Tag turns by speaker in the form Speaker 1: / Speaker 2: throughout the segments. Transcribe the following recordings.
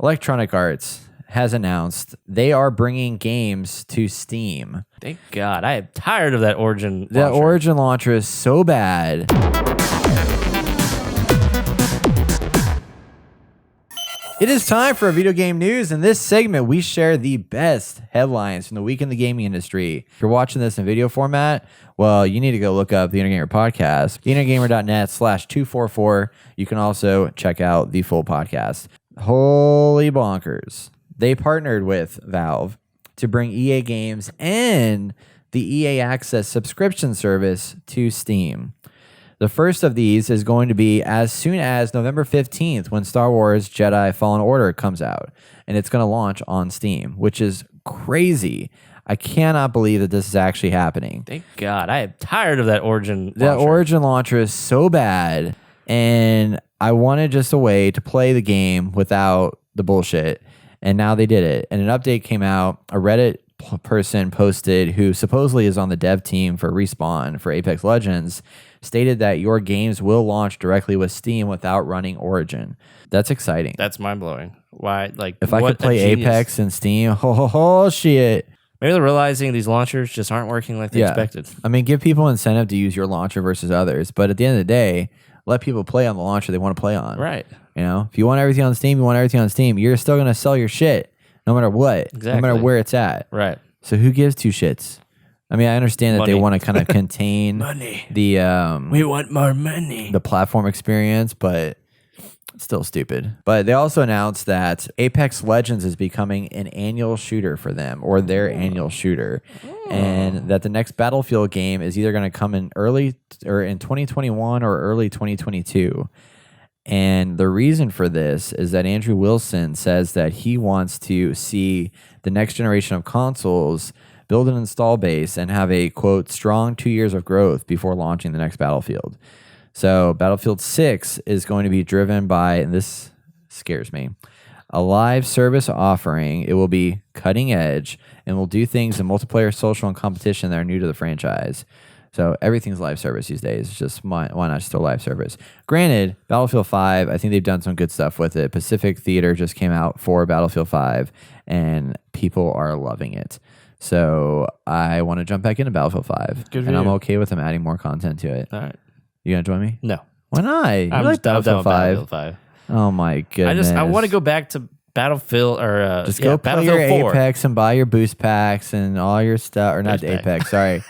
Speaker 1: Electronic Arts has announced they are bringing games to Steam.
Speaker 2: Thank God. I am tired of that Origin launcher.
Speaker 1: The Origin launcher is so bad. It is time for video game news. In this segment, we share the best headlines from the week in the gaming industry. If you're watching this in video format, well, you need to go look up the Intergamer podcast, theintergamer.net/244. You can also check out the full podcast. Holy bonkers. They partnered with Valve to bring EA games and the EA Access subscription service to Steam. The first of these is going to be as soon as November 15th when Star Wars Jedi Fallen Order comes out. And it's going to launch on Steam, which is crazy. I cannot believe that this is actually happening.
Speaker 2: Thank God. I am tired of that Origin launcher.
Speaker 1: The Origin launcher is so bad. And I wanted just a way to play the game without the bullshit. And now they did it. And an update came out. A Reddit person posted, who supposedly is on the dev team for Respawn for Apex Legends, stated that your games will launch directly with Steam without running Origin. That's exciting.
Speaker 2: That's mind-blowing. Why? Like,
Speaker 1: if I could play Apex in Steam, oh shit.
Speaker 2: Maybe they're realizing these launchers just aren't working like they expected.
Speaker 1: I mean, give people incentive to use your launcher versus others. But at the end of the day, let people play on the launcher they want to play on.
Speaker 2: Right.
Speaker 1: You know, if you want everything on Steam, you want everything on Steam. You're still going to sell your shit no matter what.
Speaker 2: Exactly.
Speaker 1: No matter where it's at.
Speaker 2: Right.
Speaker 1: So who gives two shits? I mean, I understand that they want to kind of contain
Speaker 2: money.
Speaker 1: We
Speaker 2: want more money.
Speaker 1: The platform experience, but it's still stupid. But they also announced that Apex Legends is becoming an annual shooter for them, or their annual shooter, and that the next Battlefield game is either going to come in early or in 2021 or early 2022. And the reason for this is that Andrew Wilson says that he wants to see the next generation of consoles build an install base and have a, quote, strong 2 years of growth before launching the next Battlefield. So Battlefield 6 is going to be driven by, and this scares me, a live service offering. It will be cutting edge and will do things in multiplayer, social, and competition that are new to the franchise. So everything's live service these days. It's just why not just a live service? Granted, Battlefield 5, I think they've done some good stuff with it. Pacific Theater just came out for Battlefield 5, and people are loving it. So I want to jump back into Battlefield 5, and I'm okay with them adding more content to it.
Speaker 2: All right.
Speaker 1: You gonna join me?
Speaker 2: No.
Speaker 1: Why not? You like Battlefield 5? Oh my goodness!
Speaker 2: I want to go back to Battlefield or
Speaker 1: just go play your
Speaker 2: 4.
Speaker 1: Apex and buy your boost packs and all your stuff, or not
Speaker 2: Boost
Speaker 1: Apex. Sorry,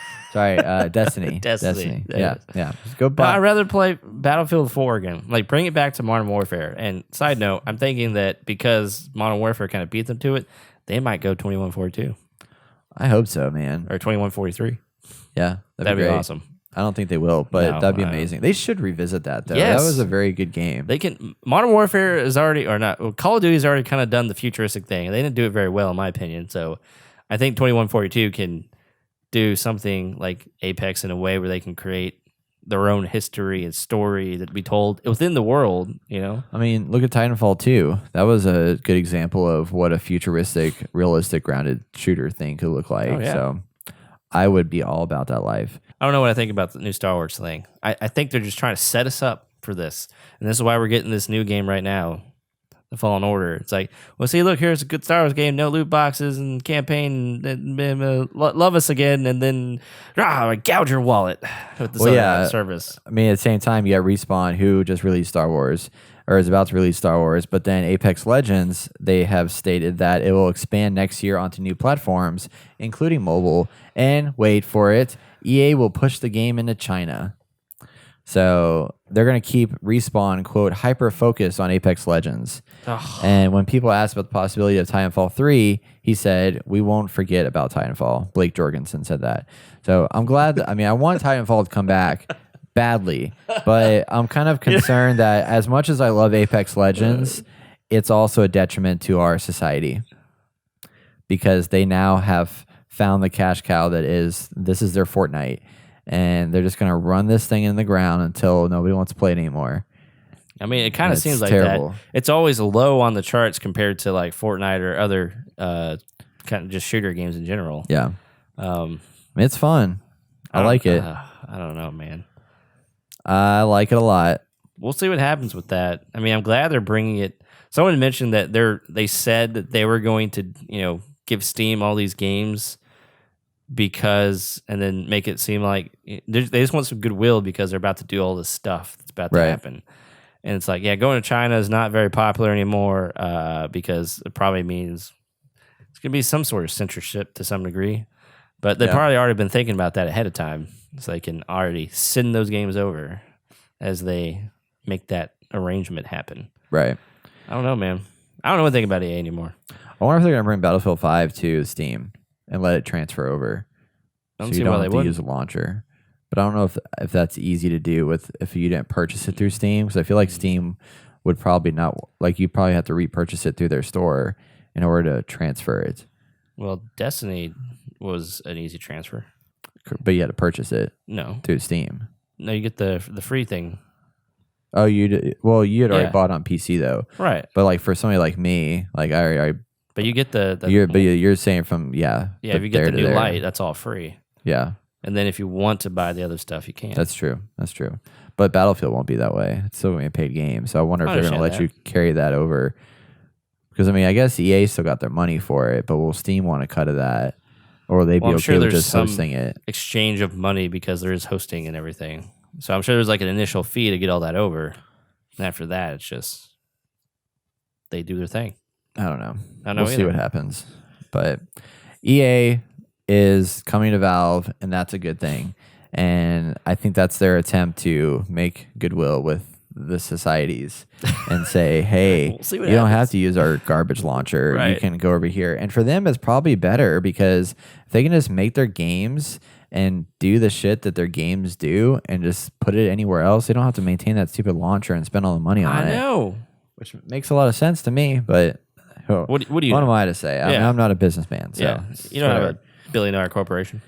Speaker 1: Destiny.
Speaker 2: Destiny.
Speaker 1: Yeah. Just go buy.
Speaker 2: I'd rather play Battlefield 4 again. Like, bring it back to Modern Warfare. And side note, I'm thinking that because Modern Warfare kind of beat them to it, they might go 2142.
Speaker 1: I hope so, man.
Speaker 2: Or 2143.
Speaker 1: Yeah,
Speaker 2: that'd be awesome.
Speaker 1: I don't think they will, but
Speaker 2: No,
Speaker 1: that'd be amazing. They should revisit that, though.
Speaker 2: Yes.
Speaker 1: That was a very good game.
Speaker 2: They can. Modern Warfare is already, or not, Call of Duty's already kind of done the futuristic thing. They didn't do it very well, in my opinion. So I think 2142 can do something like Apex in a way where they can create their own history and story that be told within the world, you know?
Speaker 1: I mean, look at Titanfall 2. That was a good example of what a futuristic, realistic, grounded shooter thing could look like.
Speaker 2: Oh, yeah.
Speaker 1: So I would be all about that life.
Speaker 2: I don't know what I think about the new Star Wars thing. I think they're just trying to set us up for this. And this is why we're getting this new game right now, The Fallen Order. It's like, well, see, look, here's a good Star Wars game, no loot boxes and campaign, and love us again, and then gouge your wallet with the service.
Speaker 1: I mean, at the same time, you got Respawn, who just released Star Wars, or is about to release Star Wars, but then Apex Legends, they have stated that it will expand next year onto new platforms, including mobile, and wait for it, EA will push the game into China. So they're going to keep Respawn, quote, hyper-focused on Apex Legends.
Speaker 2: Ugh.
Speaker 1: And when people asked about the possibility of Titanfall 3, he said, we won't forget about Titanfall. Blake Jorgensen said that. So I'm glad. I want Titanfall to come back badly, but I'm kind of concerned that as much as I love Apex Legends, it's also a detriment to our society because they now have found the cash cow this is their Fortnite. And they're just going to run this thing in the ground until nobody wants to play it anymore.
Speaker 2: I mean, it kind of seems like
Speaker 1: terrible.
Speaker 2: that. It's always low on the charts compared to like Fortnite or other kind of just shooter games in general.
Speaker 1: Yeah. It's fun. I like it.
Speaker 2: I don't know, man.
Speaker 1: I like it a lot.
Speaker 2: We'll see what happens with that. I mean, I'm glad they're bringing it. Someone mentioned that they said that they were going to, give Steam all these games because, and then make it seem like they just want some goodwill because they're about to do all this stuff that's about to happen. And it's like, yeah, going to China is not very popular anymore because it probably means it's going to be some sort of censorship to some degree. But they've probably already been thinking about that ahead of time, so they can already send those games over as they make that arrangement happen.
Speaker 1: Right.
Speaker 2: I don't know, man. I don't know anything about EA anymore.
Speaker 1: I wonder if they're going to bring Battlefield 5 to Steam and let it transfer over.
Speaker 2: I don't
Speaker 1: so
Speaker 2: see
Speaker 1: you don't
Speaker 2: why
Speaker 1: have
Speaker 2: they
Speaker 1: to
Speaker 2: would.
Speaker 1: use a launcher. But I don't know if that's easy to do if you didn't purchase it through Steam. Because I feel like Steam would probably not, like you probably have to repurchase it through their store in order to transfer it.
Speaker 2: Well, Destiny was an easy transfer.
Speaker 1: But you had to purchase it through Steam.
Speaker 2: No, you get the free thing.
Speaker 1: Oh, you had already bought on PC though,
Speaker 2: right?
Speaker 1: But like for somebody like me, like I
Speaker 2: but you get the
Speaker 1: you're saying from
Speaker 2: if you get the new light, that's all free.
Speaker 1: Yeah,
Speaker 2: and then if you want to buy the other stuff, you can.
Speaker 1: That's true. But Battlefield won't be that way. It's still going to be a paid game, so I wonder if they're going to let you carry that over. Because I mean, I guess EA still got their money for it, but will Steam want to cut of that, or will they be okay with just hosting it?
Speaker 2: Exchange of money because there is hosting and everything. So I'm sure there's like an initial fee to get all that over. And after that, it's just they do their thing.
Speaker 1: I don't know.
Speaker 2: We'll
Speaker 1: see what happens. But EA is coming to Valve, and that's a good thing. And I think that's their attempt to make goodwill with the societies and say, hey, you don't have to use our garbage launcher. Right. You can go over here. And for them, it's probably better because if they can just make their games and do the shit that their games do and just put it anywhere else, they don't have to maintain that stupid launcher and spend all the money on it.
Speaker 2: I know.
Speaker 1: Which makes a lot of sense to me, but
Speaker 2: what do you
Speaker 1: am I to say? I mean, I'm not a businessman. So
Speaker 2: you don't have a $1 billion corporation.